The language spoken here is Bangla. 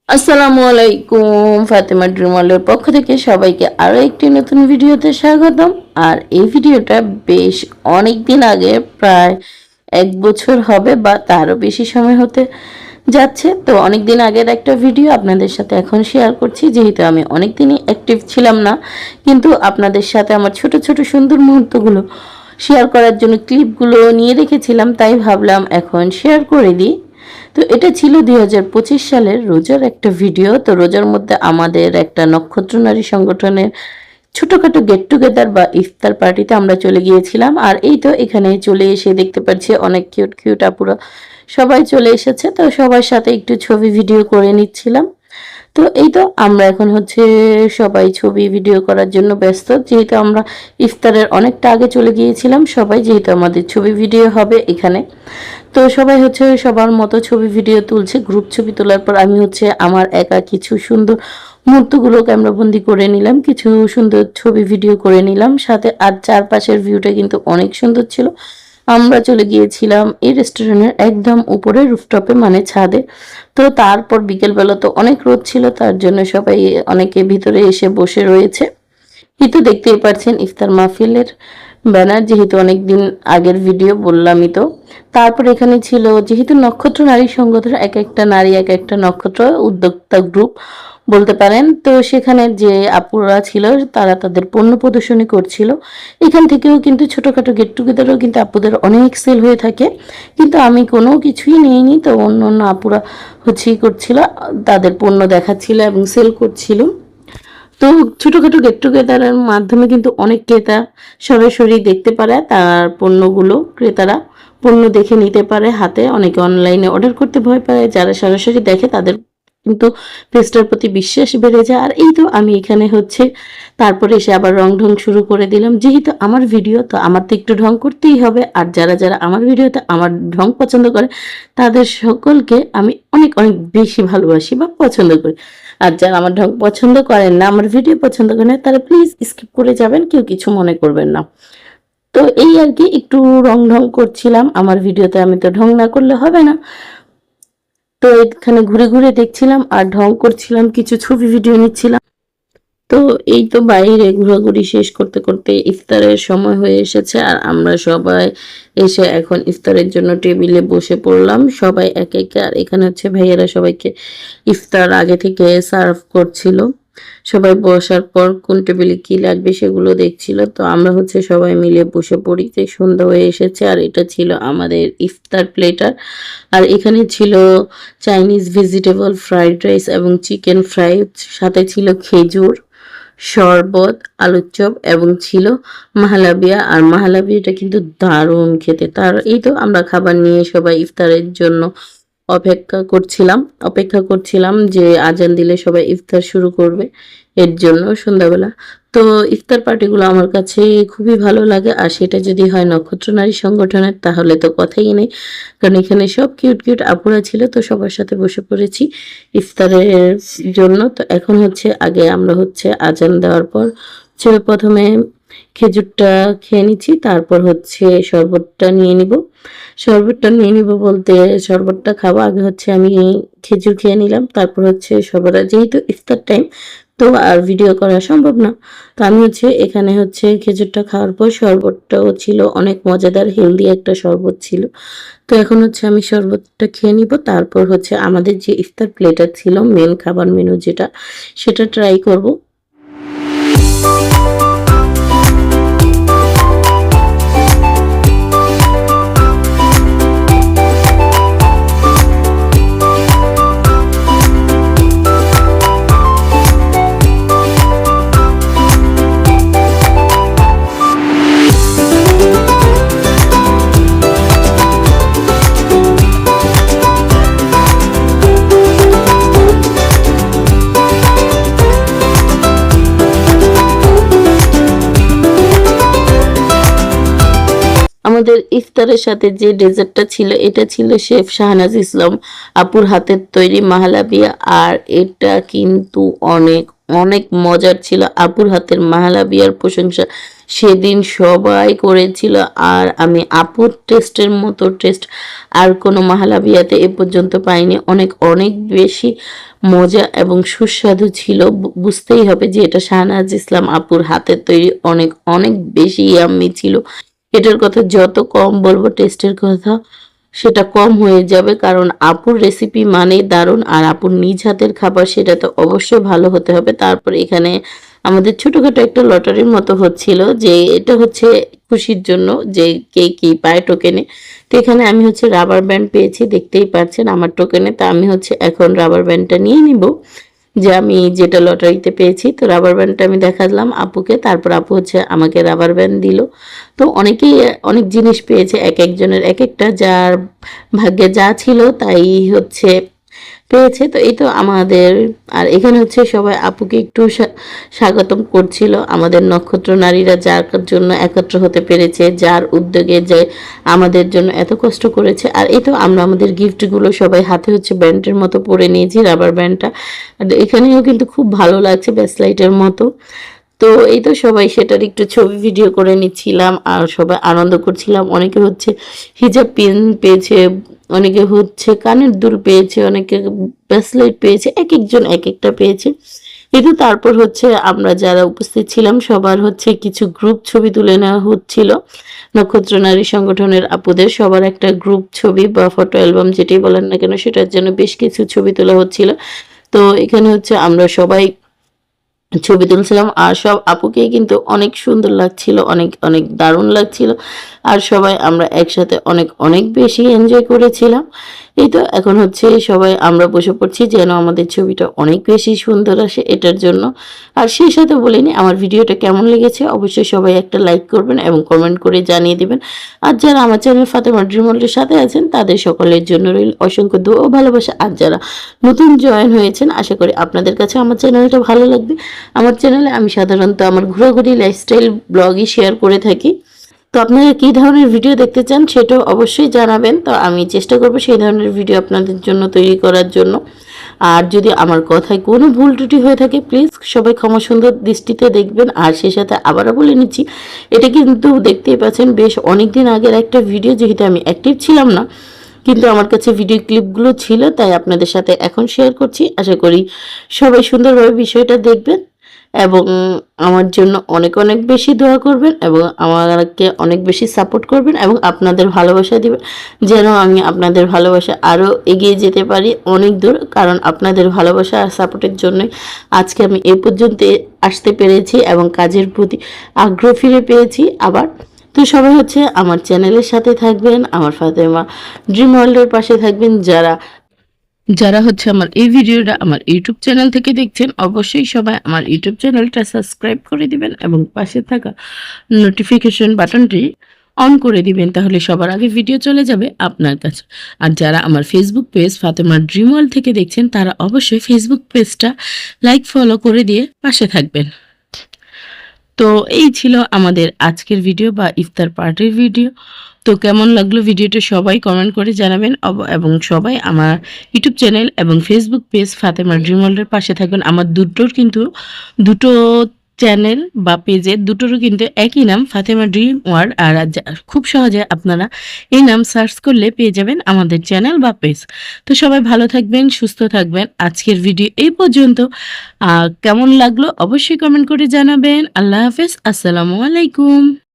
আসসালামু আলাইকুম, ফাতেমা ড্রিমওয়ালের পক্ষ থেকে সবাইকে আরও একটি নতুন ভিডিওতে স্বাগতম। আর এই ভিডিওটা বেশ অনেক দিন আগে, প্রায় 1 বছর হবে বা তারও বেশি সময় হতে যাচ্ছে। তো অনেক দিন আগের একটা ভিডিও আপনাদের সাথে এখন শেয়ার করছি, যেহেতু আমি অনেক দিনই অ্যাক্টিভ ছিলাম না, কিন্তু আপনাদের সাথে আমার ছোট ছোট সুন্দর মুহূর্তগুলো শেয়ার করার জন্য ক্লিপগুলো নিয়ে রেখেছিলাম, তাই ভাবলাম এখন শেয়ার করে দিই। তো এটা ছিল 2025 সালের রোজার একটা ভিডিও। তো রোজার মধ্যে আমাদের একটা নক্ষত্র নারী সংগঠনের ছোটখাটো গেট টুগেদার বা ইফতার পার্টিতে আমরা চলে গিয়েছিলাম। আর এই তো এখানে চলে এসে দেখতে পাচ্ছি অনেক কিউট কিউট আপুরা সবাই চলে এসেছে। তো সবার সাথে একটু ছবি ভিডিও করে নিচ্ছিলাম। তো এই তো আমরা এখন সবাই ছবি ভিডিও করার জন্য ব্যস্ত, যেহেতু আমরা ইফতারের অনেকটা আগে চলে গিয়েছিলাম সবাই, যেহেতু আমাদের ছবি ভিডিও হবে এখানে। তো সবাই সবার মতো ছবি ভিডিও তুলছে। গ্রুপ ছবি তোলার পর আমি আমার একা কিছু সুন্দর মুহূর্তগুলো ক্যামেরাবন্দি করে নিলাম, কিছু সুন্দর ছবি ভিডিও করে নিলাম সাথে। আর চারপাশের ভিউটা কিন্তু অনেক সুন্দর ছিল। আমরা চলে গিয়েছিলাম এই রেস্টুরেন্টের একদম উপরে রুফটপে, মানে ছাদে। তো তারপর বিকেলবেলা তো অনেক রোদ ছিল, তার জন্য সবাই অনেকে ভিতরে এসে বসে রয়েছে। এই তো দেখতেই পাচ্ছেন ইফতার মাহফিলের ব্যানার, যেহেতু অনেক দিন আগের ভিডিও বললামই তো। তারপর এখানে ছিল, যেহেতু নক্ষত্র নারী সংগঠন, এক একটা নারী এক একটা নক্ষত্র, উদ্যোক্তা গ্রুপ বলতে পারেন। তো সেখানে যে আপুরা ছিল তারা তাদের পণ্য প্রদর্শনী করছিল। এখান থেকেও কিন্তু ছোটোখাটো গেট টুগেদারও কিন্তু আপুদের অনেক সেল হয়ে থাকে, কিন্তু আমি কোনো কিছুই নিইনি। তো অন্য অন্য আপুরা করছিল, তাদের পণ্য দেখাচ্ছিল এবং সেল করছিল। তো ছোটখাটো গেট টুগেদারের মাধ্যমে কিন্তু অনেক ক্রেতা সরাসরি দেখতে পারে তার পণ্যগুলো। ক্রেতারা পণ্য দেখে নিতে পারে হাতে। অনেকে অনলাইনে অর্ডার করতে ভয় পায়, যারা সরাসরি দেখে তাদের কিন্তু পেজটার প্রতি বিশ্বাস বেড়ে যায়। আর এই তো আমি এখানে তারপরে এসে আবার রং ঢং শুরু করে দিলাম, যেহেতু আমার ভিডিও তো আমার তো একটু ঢং করতেই হবে। আর যারা যারা আমার ভিডিওতে আমার ঢং পছন্দ করে তাদের সকলকে আমি অনেক অনেক বেশি ভালোবাসি বা পছন্দ করি। আর যারা আমার ঢং পছন্দ করেন না, আমার ভিডিও পছন্দ করেন না, তারা প্লিজ স্কিপ করে যাবেন, কেউ কিছু মনে করবেন না। তো এই আর কি, একটু রং ঢং করছিলাম আমার ভিডিওতে, আমি তো ঢং না করলে হবে না। তো এখানে ঘুরে ঘুরে দেখছিলাম আর ঢং করছিলাম, কিছু ছবি ভিডিও নিচ্ছিলাম। তো এই তো বাইরে ঘোরাঘুরি শেষ করতে করতে ইফতারের সময় হয়ে এসেছে। আর আমরা সবাই এসে এখন ইফতারের জন্য টেবিলে বসে পড়লাম, সবাই এক একে। আর এখানে ভাইয়েরা সবাইকে ইফতার আগে থেকে সার্ভ করছিল। সবাই বসার পর কোন টেবিলে কি লাগবে সেগুলো দেখছিল। তো আমরা সবাই মিলে বসে পড়ি, যে সন্ধ্যা হয়ে এসেছে। আর এটা ছিল আমাদের ইফতার প্লেটার। আর এখানে ছিল চাইনিজ ভেজিটেবল ফ্রাইড রাইস এবং চিকেন ফ্রাই, সাথে ছিল খেজুর, শরবত, আলুর চপ এবং ছিল মাহালাবিয়া। আর মাহালাবিয়াটা কিন্তু দারুণ খেতে। তার এই তো আমরা খাবার নিয়ে সবাই ইফতারের জন্য অপেক্ষা করছিলাম যে আজান দিলে সবাই ইফতার শুরু করবে, এর জন্য সন্ধ্যাবেলা। তো ইফতার পার্টিগুলো আমার কাছে খুবই ভালো লাগে। আর সেটা যদি হয় নক্ষত্র নারী সংগঠনের, তাহলে তো কথাই নেই, কারণ এখানে সব কিউট কিউট আপুরা ছিল। তো সবার সাথে বসে পড়েছি ইফতারের জন্য। তো এখন আগে আমরা আজান দেওয়ার পর প্রথমে খেজুরটা খেয়ে নিচ্ছি, তারপর শরবতটা নিয়ে নিব বলতে শরবতটা খাবো আগে। আমি খেজুর খেয়ে নিলাম, তারপর সবার, যেহেতু ইফতার টাইম তো আর ভিডিও করা সম্ভব না। তো আমি এখানে খেজুরটা খাওয়ার পর শরবতটাও ছিল অনেক মজাদার, হেলদি একটা শরবত ছিল। তো এখন আমি শরবতটা খেয়ে নিব, তারপর আমাদের যে ইফতার প্লেটার ছিল, মেন খাবার মেনু যেটা, সেটা ট্রাই করব। আমাদের ইফতারের সাথে যে ডেজার্টটা ছিল, এটা ছিল শেফ শাহনাজ ইসলাম আপুর হাতের তৈরি মাহালাবিয়া। আর এটা কিন্তু অনেক অনেক মজার ছিল। আপুর হাতের মাহালাবিয়ার প্রশংসা সেদিন সবাই করেছিল। আর আমি আপুর টেস্টের মতো টেস্ট আর কোনো মাহালাবিয়াতে এ পর্যন্ত পাইনি। অনেক অনেক বেশি মজা এবং সুস্বাদু ছিল। বুঝতেই হবে যে এটা শাহনাজ ইসলাম আপুর হাতের তৈরি, অনেক অনেক বেশি ইয়াম্মি ছিল। এটার কথা যত কম বলবো টেস্টের কথা সেটা কম হয়ে যাবে, কারণ আপুর রেসিপি মানেই দারুণ, আর আপুর নিজ হাতের খাবার সেটা তো অবশ্যই ভালো হতে হবে। তারপর এখানে আমাদের ছোটখাটো একটা লটারির মতো হচ্ছিল, যে এটা হচ্ছে খুশির জন্য যে কে কি পায় টোকেনে। তো এখানে আমি হচ্ছে রাবার ব্যান্ড পেয়েছি, দেখতেই পাচ্ছেন আমার টোকেনে। তা আমি হচ্ছে এখন রাবার ব্যান্ডটা নিয়ে নিব, যে আমি যেটা লটারিতে পেয়েছি। তো রাবার ব্যান্ডটা আমি দেখালাম আপুকে, তারপর আপু হচ্ছে আমাকে রাবার ব্যান্ড দিল। তো অনেকেই অনেক জিনিস পেয়েছে, এক একজনের এক একটা, যার ভাগ্যে যা ছিল তাই হচ্ছে পেয়েছে। তো এই তো আমাদের, আর এখানে হচ্ছে সবাই আপুকে একটু স্বাগতম করছিল, আমাদের নক্ষত্র নারীরা যার জন্য একত্র হতে পেরেছে, যার উদ্যোগে যে আমাদের জন্য এত কষ্ট করেছে। আর এই তো আমরা আমাদের গিফটগুলো সবাই হাতে হচ্ছে ব্যান্ডের মতো পরে নিয়েছি, রাবার ব্যান্ডটা। আর এখানেও কিন্তু খুব ভালো লাগছে, ব্যাসলাইটের মতো। তো এই তো সবাই সেটার একটু ছবি ভিডিও করে নিচ্ছিলাম, আর সবাই আনন্দ করছিলাম। অনেকে হচ্ছে হিজাব পিন পেয়েছে, অনেকে হচ্ছে কানের দুল পেয়েছে, অনেকে ব্রেসলেট পেয়েছে, এক একজন এক একটা পেয়েছে। কিন্তু তারপর হচ্ছে আমরা যারা উপস্থিত ছিলাম সবার হচ্ছে কিছু গ্রুপ ছবি তুলে নেওয়া হচ্ছিল। নক্ষত্র নারী সংগঠনের আপুদের সবার একটা গ্রুপ ছবি বা ফটো অ্যালবাম যেটাই বলেন না কেন, সেটার জন্য বেশ কিছু ছবি তোলা হচ্ছিল। তো এখানে হচ্ছে আমরা সবাই ছবি তুলছিলাম, আর সব আপুকেই কিন্তু অনেক সুন্দর লাগছিল, অনেক অনেক দারুণ লাগছিল। আর সবাই আমরা একসাথে অনেক অনেক বেশি এনজয় করেছিলাম। এই তো এখন হচ্ছে সবাই আমরা বসে পড়ছি যেন আমাদের ছবিটা অনেক বেশি সুন্দর আসে এটার জন্য। আর সেই সাথে বলিনি আমার ভিডিওটা কেমন লেগেছে, অবশ্যই সবাই একটা লাইক করবেন এবং কমেন্ট করে জানিয়ে দিবেন। আর যারা আমার চ্যানেল ফাতেমা ড্রিম ওয়ার্ল্ডের সাথে আছেন তাদের সকলের জন্য রইল অসংখ্য দোয়া ও ভালোবাসা। আর যারা নতুন জয়েন হয়েছেন আশা করি আপনাদের কাছে আমার চ্যানেলটা ভালো লাগবে। আমার চ্যানেলে আমি সাধারণত আমার ঘোরাঘুরি লাইফস্টাইল ব্লগই শেয়ার করে থাকি। তো আপনারা কী ধরনের ভিডিও দেখতে চান সেটাও অবশ্যই জানাবেন, তো আমি চেষ্টা করব সেই ধরনের ভিডিও আপনাদের জন্য তৈরি করার জন্য। আর যদি আমার কথায় কোনো ভুল ত্রুটি হয়ে থাকে প্লিজ সবাই ক্ষমা সুন্দর দৃষ্টিতে দেখবেন। আর সেই সাথে আবারও বলে নিচ্ছি, এটা কিন্তু দেখতেই পাচ্ছেন বেশ অনেক দিন আগের একটা ভিডিও, যেহেতু আমি অ্যাক্টিভ ছিলাম না কিন্তু আমার কাছে ভিডিও ক্লিপগুলো ছিল, তাই আপনাদের সাথে এখন শেয়ার করছি। আশা করি সবাই সুন্দরভাবে বিষয়টা দেখবেন এবং আমার জন্য অনেক অনেক বেশি দোয়া করবেন এবং আমাকে অনেক বেশি সাপোর্ট করবেন এবং আপনাদের ভালোবাসা দিবেন, যেন আমি আপনাদের ভালোবাসা আরও এগিয়ে যেতে পারি অনেক দূর। কারণ আপনাদের ভালোবাসা আর সাপোর্টের জন্যই আজকে আমি এ পর্যন্ত আসতে পেরেছি এবং কাজের প্রতি আগ্রহ ফিরে পেয়েছি আবার। তো সবাই হচ্ছে আমার চ্যানেলের সাথে থাকবেন, আমার ফাতেমা ড্রিম ওয়ার্ল্ডের পাশে থাকবেন। যারা যারা হচ্ছে আমার এই ভিডিওটা আমার ইউটিউব চ্যানেল থেকে দেখছেন অবশ্যই সবাই আমার ইউটিউব চ্যানেলটা সাবস্ক্রাইব করে দিবেন এবং পাশে থাকা নোটিফিকেশন বাটনটি অন করে দিবেন, তাহলে সবার আগে ভিডিও চলে যাবে আপনার কাছে। আর যারা আমার Facebook page Fatema dream world থেকে দেখছেন তারা অবশ্যই ফেসবুক পেজটা লাইক ফলো করে দিয়ে পাশে থাকবেন। তো এই ছিল আমাদের আজকের ভিডিও বা ইফতার পার্টির ভিডিও। তো কেমন লাগলো ভিডিওটা সবাই কমেন্ট করে জানাবেন এবং সবাই আমার ইউটিউব চ্যানেল এবং ফেসবুক পেজ ফাতেমা ড্রিম ওয়ার্ল্ডের পাশে থাকবেন। আমার দুটো চ্যানেল বা পেজের দুটোরও কিন্তু একই নাম ফাতেমা ড্রিম ওয়ার্ল্ড। আর খুব সহজে আপনারা এই নাম সার্চ করলে পেয়ে যাবেন আমাদের চ্যানেল বা পেজ। তো সবাই ভালো থাকবেন, সুস্থ থাকবেন। আজকের ভিডিও এই পর্যন্ত। কেমন লাগলো অবশ্যই কমেন্ট করে জানাবেন। আল্লাহ হাফেজ, আসসালামু আলাইকুম।